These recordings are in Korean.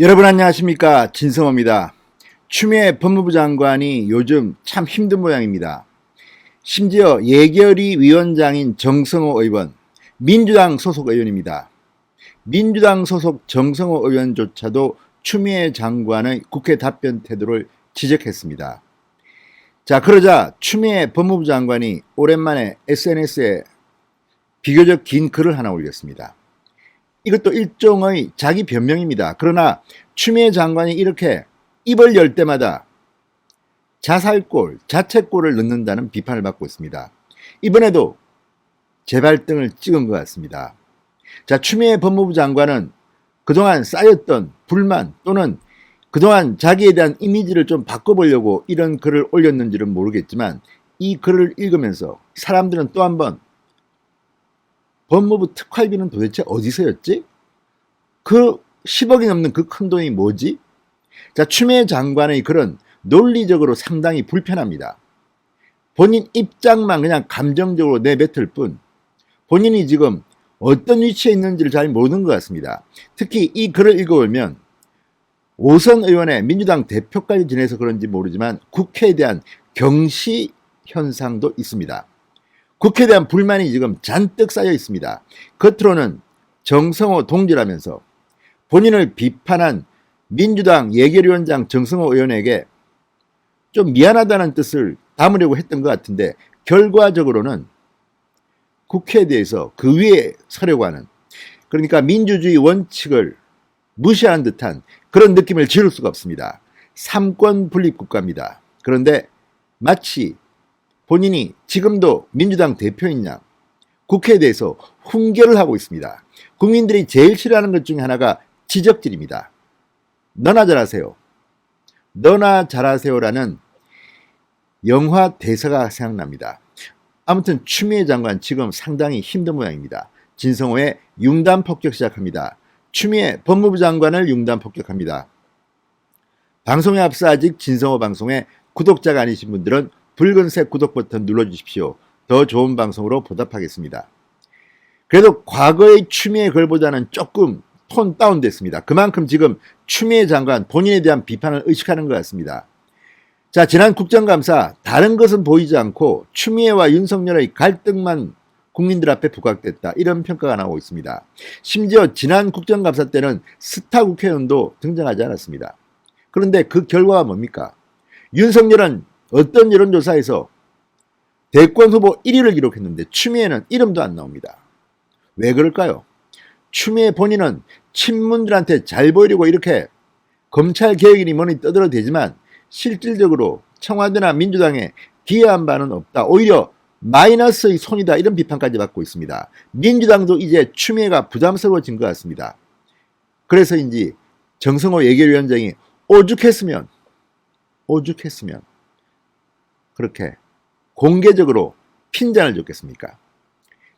여러분 안녕하십니까, 진성호입니다. 추미애 법무부 장관이 요즘 참 힘든 모양입니다. 심지어 예결위 위원장인 정성호 의원, 민주당 소속 의원입니다. 민주당 소속 정성호 의원조차도 추미애 장관의 국회 답변 태도를 지적했습니다. 자, 그러자 추미애 법무부 장관이 오랜만에 SNS에 비교적 긴 글을 하나 올렸습니다. 이것도 일종의 자기 변명입니다. 그러나 추미애 장관이 이렇게 입을 열 때마다 자살골, 자책골을 넣는다는 비판을 받고 있습니다. 이번에도 재발등을 찍은 것 같습니다. 자, 추미애 법무부 장관은 그동안 쌓였던 불만 또는 그동안 자기에 대한 이미지를 좀 바꿔보려고 이런 글을 올렸는지는 모르겠지만 이 글을 읽으면서 사람들은 또 한번 법무부 특활비는 도대체 어디서였지? 그 10억이 넘는 그 큰 돈이 뭐지? 자, 추미애 장관의 글은 논리적으로 상당히 불편합니다. 본인 입장만 그냥 감정적으로 내뱉을 뿐 본인이 지금 어떤 위치에 있는지를 잘 모르는 것 같습니다. 특히 이 글을 읽어보면 오선 의원의 민주당 대표까지 지내서 그런지 모르지만 국회에 대한 경시 현상도 있습니다. 국회에 대한 불만이 지금 잔뜩 쌓여 있습니다. 겉으로는 정성호 동지라면서 본인을 비판한 민주당 예결위원장 정성호 의원에게 좀 미안하다는 뜻을 담으려고 했던 것 같은데 결과적으로는 국회에 대해서 그 위에 서려고 하는, 그러니까 민주주의 원칙을 무시하는 듯한 그런 느낌을 지울 수가 없습니다. 삼권 분립 국가입니다. 그런데 마치 본인이 지금도 민주당 대표인 양 국회에 대해서 훈계를 하고 있습니다. 국민들이 제일 싫어하는 것 중에 하나가 지적질입니다. 너나 잘하세요. 너나 잘하세요라는 영화 대사가 생각납니다. 아무튼 추미애 장관 지금 상당히 힘든 모양입니다. 진성호의 융단 폭격 시작합니다. 추미애 법무부 장관을 융단 폭격합니다. 방송에 앞서 아직 진성호 방송에 구독자가 아니신 분들은 붉은색 구독 버튼 눌러주십시오. 더 좋은 방송으로 보답하겠습니다. 그래도 과거의 추미애 글보다는 조금 톤 다운됐습니다. 그만큼 지금 추미애 장관 본인에 대한 비판을 의식하는 것 같습니다. 자, 지난 국정감사 다른 것은 보이지 않고 추미애와 윤석열의 갈등만 국민들 앞에 부각됐다, 이런 평가가 나오고 있습니다. 심지어 지난 국정감사 때는 스타 국회의원도 등장하지 않았습니다. 그런데 그 결과가 뭡니까? 윤석열은 어떤 여론조사에서 대권 후보 1위를 기록했는데 추미애는 이름도 안 나옵니다. 왜 그럴까요? 추미애 본인은 친문들한테 잘 보이려고 이렇게 검찰 개혁이니 뭐니 떠들어대지만 실질적으로 청와대나 민주당에 기여한 바는 없다. 오히려 마이너스의 손이다, 이런 비판까지 받고 있습니다. 민주당도 이제 추미애가 부담스러워진 것 같습니다. 그래서인지 정성호 예결위원장이 오죽했으면 그렇게 공개적으로 핀잔을 줬겠습니까?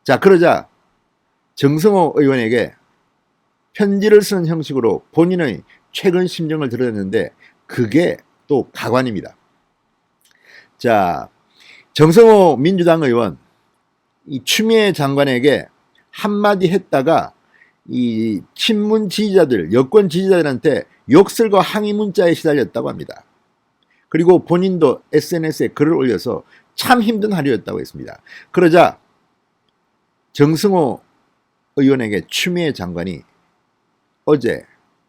자, 그러자 정성호 의원에게 편지를 쓰는 형식으로 본인의 최근 심정을 드러냈는데 그게 또 가관입니다. 자, 정성호 민주당 의원 이 추미애 장관에게 한마디 했다가 이 친문 지지자들, 여권 지지자들한테 욕설과 항의 문자에 시달렸다고 합니다. 그리고 본인도 SNS에 글을 올려서 참 힘든 하루였다고 했습니다. 그러자 정성호 의원에게 추미애 장관이 어제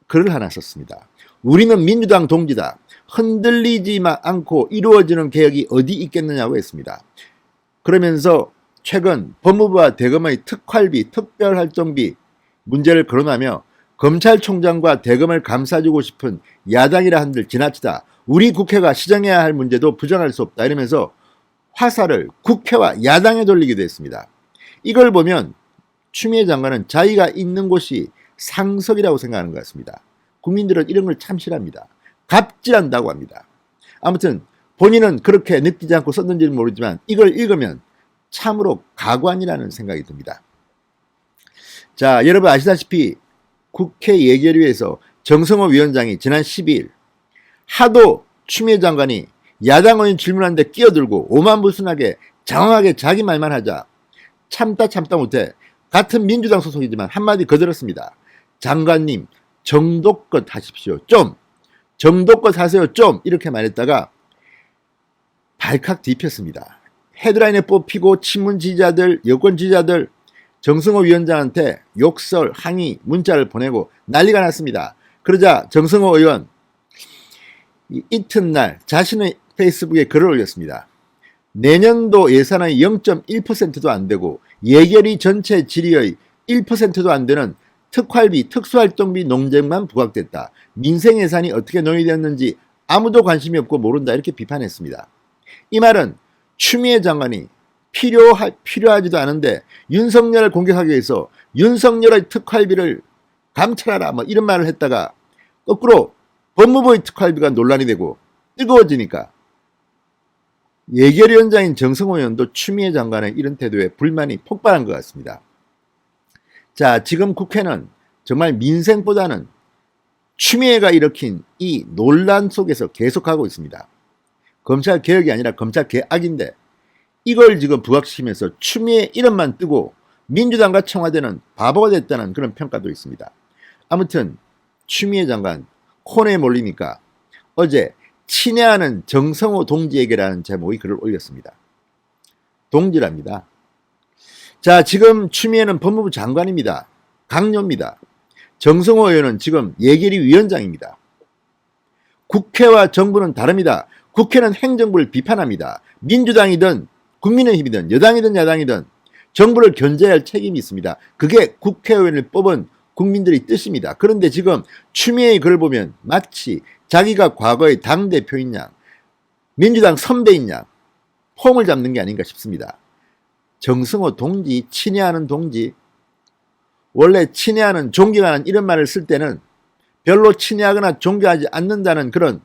글을 하나 썼습니다. 우리는 민주당 동지다. 흔들리지 않고 이루어지는 개혁이 어디 있겠느냐고 했습니다. 그러면서 최근 법무부와 대검의 특활비, 특별활동비 문제를 거론하며 검찰총장과 대검을 감싸주고 싶은 야당이라 한들 지나치다. 우리 국회가 시정해야 할 문제도 부정할 수 없다, 이러면서 화살을 국회와 야당에 돌리기도 했습니다. 이걸 보면 추미애 장관은 자기가 있는 곳이 상석이라고 생각하는 것 같습니다. 국민들은 이런 걸 참 싫어합니다. 갑질한다고 합니다. 아무튼 본인은 그렇게 느끼지 않고 썼는지는 모르지만 이걸 읽으면 참으로 가관이라는 생각이 듭니다. 자, 여러분 아시다시피 국회 예결위에서 정성호 위원장이 지난 12일 하도 추미애 장관이 야당 의원 질문하는데 끼어들고 오만불순하게 장황하게 자기 말만 하자 참다 못해 같은 민주당 소속이지만 한마디 거들었습니다. 장관님, 정도껏 하십시오. 좀 정도껏 하세요. 좀 이렇게 말했다가 발칵 뒤폈습니다. 헤드라인에 뽑히고 친문 지지자들, 여권 지지자들 정승호 위원장한테 욕설, 항의, 문자를 보내고 난리가 났습니다. 그러자 정승호 의원 이튿날 자신의 페이스북에 글을 올렸습니다. 내년도 예산의 0.1%도 안 되고 예결위 전체 질의의 1%도 안 되는 특활비, 특수활동비 논쟁만 부각됐다. 민생 예산이 어떻게 논의되었는지 아무도 관심이 없고 모른다. 이렇게 비판했습니다. 이 말은 추미애 장관이 필요하지도 않은데 윤석열을 공격하기 위해서 윤석열의 특활비를 감찰하라 뭐 이런 말을 했다가 거꾸로 법무부의 특활비가 논란이 되고 뜨거워지니까 예결위원장인 정성호 의원도 추미애 장관의 이런 태도에 불만이 폭발한 것 같습니다. 자, 지금 국회는 정말 민생보다는 추미애가 일으킨 이 논란 속에서 계속하고 있습니다. 검찰 개혁이 아니라 검찰 개악인데 이걸 지금 부각시키면서 추미애 이름만 뜨고 민주당과 청와대는 바보가 됐다는 그런 평가도 있습니다. 아무튼 추미애 장관 코너에 몰리니까 어제 친애하는 정성호 동지에게라는 제목의 글을 올렸습니다. 동지랍니다. 자, 지금 추미애는 법무부 장관입니다. 강요입니다. 정성호 의원은 지금 예결위 위원장입니다. 국회와 정부는 다릅니다. 국회는 행정부를 비판합니다. 민주당이든 국민의힘이든 여당이든 야당이든 정부를 견제해야 할 책임이 있습니다. 그게 국회의원을 뽑은 국민들의 뜻입니다. 그런데 지금 추미애의 글을 보면 마치 자기가 과거의 당대표인 양, 민주당 선배인 양 폼을 잡는 게 아닌가 싶습니다. 정승호 동지, 친애하는 동지, 원래 친애하는, 존경하는 이런 말을 쓸 때는 별로 친애하거나 존경하지 않는다는 그런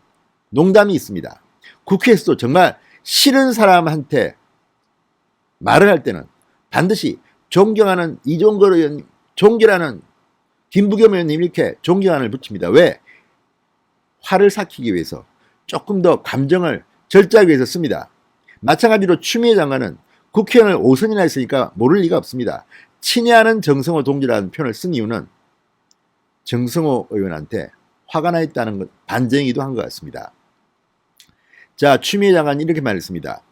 농담이 있습니다. 국회에서도 정말 싫은 사람한테 말을 할 때는 반드시 존경하는 이종걸 의원, 존경하는 김부겸 의원님 이렇게 존경한을 붙입니다. 왜? 화를 삭히기 위해서, 조금 더 감정을 절제하기 위해서 씁니다. 마찬가지로 추미애 장관은 국회의원을 5선이나 했으니까 모를 리가 없습니다. 친애하는 정성호 동지라는 표현을 쓴 이유는 정성호 의원한테 화가 나 있다는 것, 반증이기도 한 것 같습니다. 자, 추미애 장관이 이렇게 말했습니다.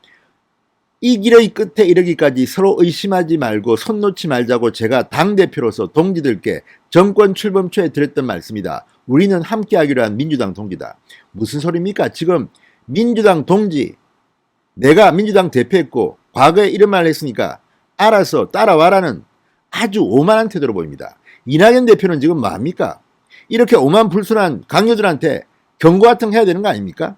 이 길의 끝에 이르기까지 서로 의심하지 말고 손 놓지 말자고 제가 당대표로서 동지들께 정권 출범 초에 드렸던 말씀이다. 우리는 함께하기로 한 민주당 동지다. 무슨 소리입니까? 지금 민주당 동지, 내가 민주당 대표했고 과거에 이런 말을 했으니까 알아서 따라와라는 아주 오만한 태도로 보입니다. 이낙연 대표는 지금 뭐합니까? 이렇게 오만불순한 강요들한테 경고 같은 거 해야 되는 거 아닙니까?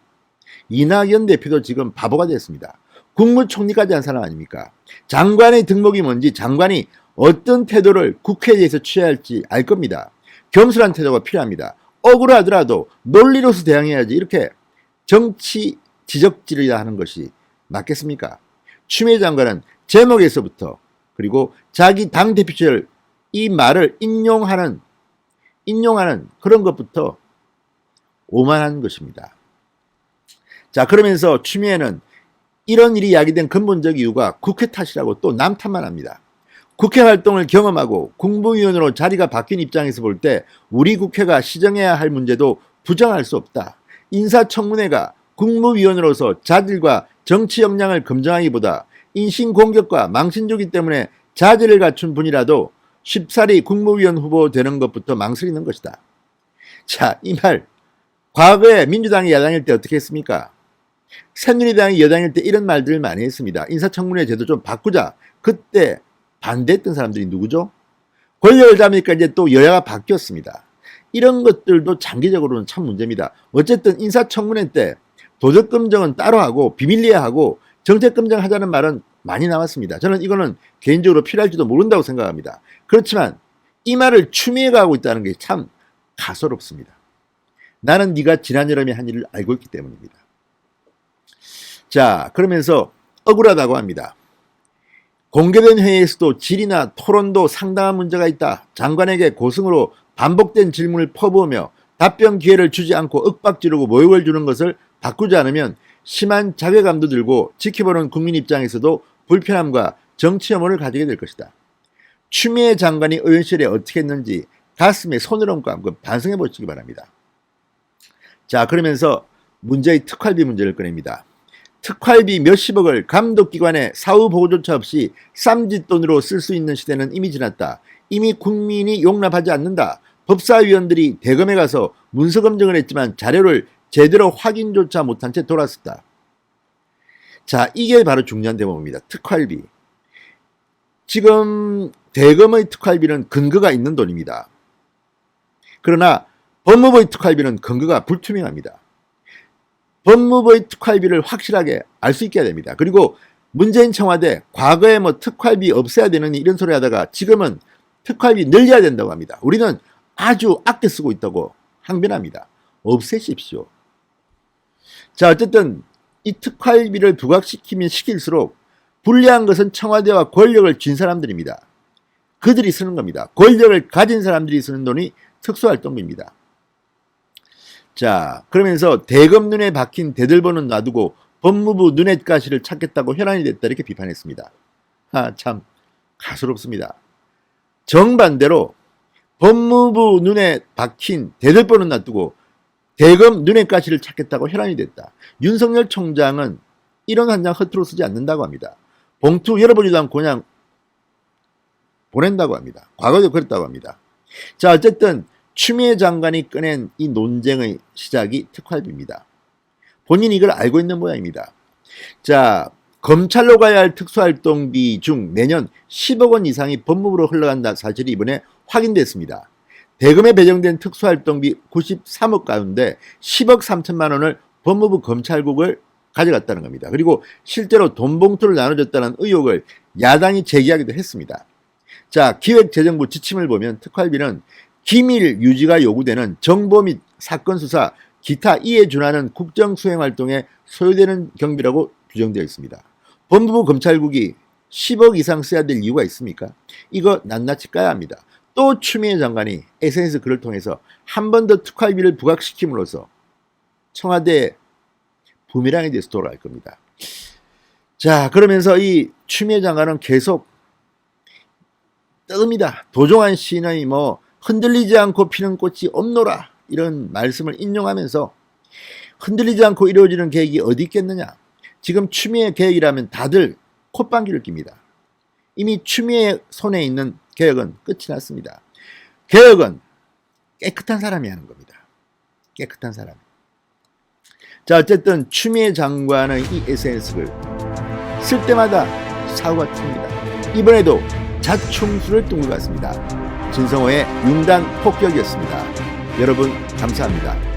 이낙연 대표도 지금 바보가 됐습니다. 국무총리까지 한 사람 아닙니까? 장관의 득목이 뭔지, 장관이 어떤 태도를 국회에 대해서 취해야 할지 알 겁니다. 겸손한 태도가 필요합니다. 억울하더라도 논리로서 대응해야지 이렇게 정치 지적질이라 하는 것이 맞겠습니까? 추미애 장관은 제목에서부터 그리고 자기 당대표 시절 이 말을 인용하는 그런 것부터 오만한 것입니다. 자, 그러면서 추미애는 이런 일이 야기된 근본적 이유가 국회 탓이라고 또 남 탓만 합니다. 국회 활동을 경험하고 국무위원으로 자리가 바뀐 입장에서 볼 때 우리 국회가 시정해야 할 문제도 부정할 수 없다. 인사청문회가 국무위원으로서 자질과 정치 역량을 검증하기보다 인신공격과 망신주기 때문에 자질을 갖춘 분이라도 쉽사리 국무위원 후보 되는 것부터 망설이는 것이다. 자, 이 말 과거에 민주당이 야당일 때 어떻게 했습니까? 새누리당이 여당일 때 이런 말들을 많이 했습니다. 인사청문회 제도 좀 바꾸자. 그때 반대했던 사람들이 누구죠? 권력을 잡으니까 이제 또 여야가 바뀌었습니다. 이런 것들도 장기적으로는 참 문제입니다. 어쨌든 인사청문회 때 도덕검증은 따로 하고 비밀리에 하고 정책검증 하자는 말은 많이 나왔습니다. 저는 이거는 개인적으로 필요할지도 모른다고 생각합니다. 그렇지만 이 말을 추미애가 하고 있다는 게 참 가소롭습니다. 나는 네가 지난 여름에 한 일을 알고 있기 때문입니다. 자, 그러면서 억울하다고 합니다. 공개된 회의에서도 질의나 토론도 상당한 문제가 있다. 장관에게 고성으로 반복된 질문을 퍼부으며 답변 기회를 주지 않고 윽박지르고 모욕을 주는 것을 바꾸지 않으면 심한 자괴감도 들고 지켜보는 국민 입장에서도 불편함과 정치 혐오를 가지게 될 것이다. 추미애 장관이 의원실에 어떻게 했는지 가슴에 손을 얹고 한번 반성해 보시기 바랍니다. 자, 그러면서 문제의 특활비 문제를 꺼냅니다. 특활비 몇십억을 감독기관에 사후보고조차 없이 쌈짓돈으로 쓸 수 있는 시대는 이미 지났다. 이미 국민이 용납하지 않는다. 법사위원들이 대검에 가서 문서검증을 했지만 자료를 제대로 확인조차 못한 채 돌아섰다. 자, 이게 바로 중요한 대목입니다. 특활비. 지금 대검의 특활비는 근거가 있는 돈입니다. 그러나 법무부의 특활비는 근거가 불투명합니다. 법무부의 특활비를 확실하게 알 수 있게 해야 됩니다. 그리고 문재인 청와대 과거에 뭐 특활비 없애야 되는 이런 소리 하다가 지금은 특활비 늘려야 된다고 합니다. 우리는 아주 아껴 쓰고 있다고 항변합니다. 없애십시오. 자, 어쨌든 이 특활비를 부각시키면 시킬수록 불리한 것은 청와대와 권력을 쥔 사람들입니다. 그들이 쓰는 겁니다. 권력을 가진 사람들이 쓰는 돈이 특수활동비입니다. 자, 그러면서 대검 눈에 박힌 대들보는 놔두고 법무부 눈엣 가시를 찾겠다고 혈안이 됐다 이렇게 비판했습니다. 참 가소롭습니다. 정반대로 법무부 눈에 박힌 대들보는 놔두고 대검 눈엣 가시를 찾겠다고 혈안이 됐다. 윤석열 총장은 이런 한 장 허투루 쓰지 않는다고 합니다. 봉투 열어보지도 않고 그냥 보낸다고 합니다. 과거에도 그랬다고 합니다. 자, 어쨌든 추미애 장관이 꺼낸 이 논쟁의 시작이 특활비입니다. 본인이 이걸 알고 있는 모양입니다. 자, 검찰로 가야 할 특수활동비 중 매년 10억 원 이상이 법무부로 흘러간다 사실이 이번에 확인됐습니다. 대검에 배정된 특수활동비 93억 가운데 10억 3천만 원을 법무부 검찰국을 가져갔다는 겁니다. 그리고 실제로 돈 봉투를 나눠줬다는 의혹을 야당이 제기하기도 했습니다. 자, 기획재정부 지침을 보면 특활비는 기밀 유지가 요구되는 정보 및 사건 수사, 기타 이에 준하는 국정 수행 활동에 소요되는 경비라고 규정되어 있습니다. 법무부 검찰국이 10억 이상 써야 될 이유가 있습니까? 이거 낱낱이 까야 합니다. 또 추미애 장관이 SNS 글을 통해서 한 번 더 특활비를 부각시킴으로써 청와대 부메랑에 대해서 돌아갈 겁니다. 자, 그러면서 이 추미애 장관은 계속 떠듭니다. 도종환 시인의 흔들리지 않고 피는 꽃이 없노라 이런 말씀을 인용하면서 흔들리지 않고 이루어지는 계획이 어디 있겠느냐. 지금 추미애 계획이라면 다들 콧방귀를 낍니다. 이미 추미애 손에 있는 계획은 끝이 났습니다. 계획은 깨끗한 사람이 하는 겁니다. 깨끗한 사람. 자, 어쨌든 추미애 장관의 이 SNS를 쓸 때마다 사고가 튑니다. 이번에도 자충수를 뜬 것 같습니다. 진성호의 융단 폭격이었습니다. 여러분 감사합니다.